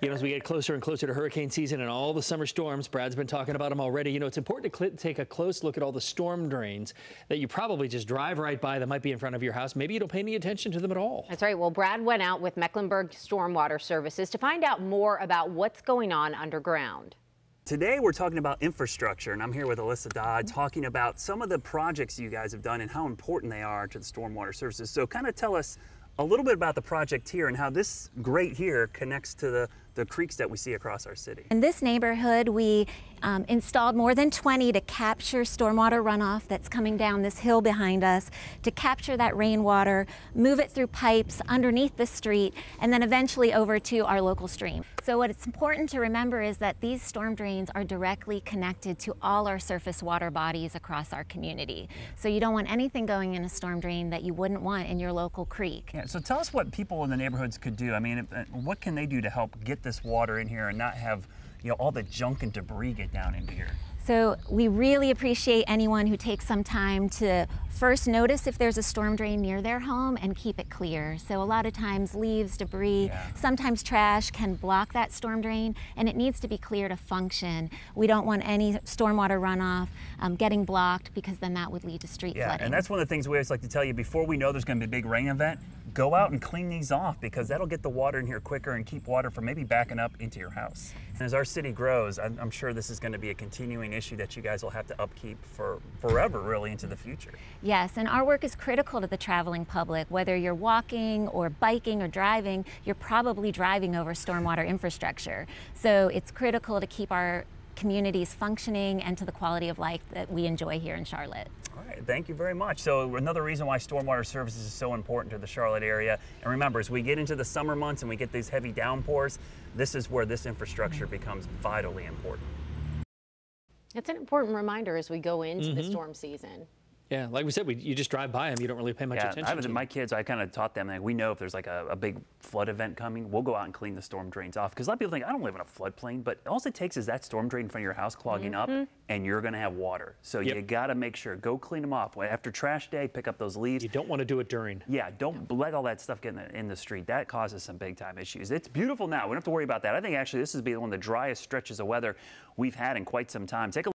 As we get closer and closer to hurricane season and all the summer storms, Brad's been talking about them already. It's important to take a close look at all the storm drains that you probably just drive right by that might be in front of your house. Maybe you don't pay any attention to them at all. That's right. Well, Brad went out with Mecklenburg Stormwater Services to find out more about what's going on underground. Today we're talking about infrastructure, and I'm here with Alyssa Dodd talking about some of the projects you guys have done and how important they are to the Stormwater Services. So kind of tell us a little bit about the project here and how this grate here connects to the creeks that we see across our city. In this neighborhood, we installed more than 20 to capture stormwater runoff that's coming down this hill behind us, to capture that rainwater, move it through pipes underneath the street, and then eventually over to our local stream. So what it's important to remember is that these storm drains are directly connected to all our surface water bodies across our community. So you don't want anything going in a storm drain that you wouldn't want in your local creek. Yeah, so tell us what people in the neighborhoods could do. I mean, what can they do to help get this water in here and not have all the junk and debris get down into here? So we really appreciate anyone who takes some time to first notice if there's a storm drain near their home and keep it clear. So a lot of times leaves, debris, sometimes trash can block that storm drain, and it needs to be clear to function. We don't want any stormwater runoff getting blocked, because then that would lead to street flooding. And that's one of the things we always like to tell you before we know there's going to be a big rain event. Go out and clean these off, because that'll get the water in here quicker and keep water from maybe backing up into your house. And as our city grows, I'm sure this is going to be a continuing issue that you guys will have to upkeep for forever, really, into the future. Yes, and our work is critical to the traveling public. Whether you're walking or biking or driving, you're probably driving over stormwater infrastructure. So it's critical to keep our communities functioning and to the quality of life that we enjoy here in Charlotte. All right, thank you very much. So another reason why Stormwater Services is so important to the Charlotte area. And remember, as we get into the summer months and we get these heavy downpours, this is where this infrastructure becomes vitally important. It's an important reminder as we go into the storm season. Yeah, like we said, you just drive by them. You don't really pay much attention to them. My kids, I kind of taught them, like, we know if there's like a big flood event coming, we'll go out and clean the storm drains off. Because a lot of people think, I don't live in a floodplain, but all it takes is that storm drain in front of your house clogging up, and you're going to have water. So you got to make sure, go clean them off. After trash day, pick up those leaves. You don't want to do it during. Yeah, don't let all that stuff get in the street. That causes some big time issues. It's beautiful now. We don't have to worry about that. I think actually this is one of the driest stretches of weather we've had in quite some time. Take a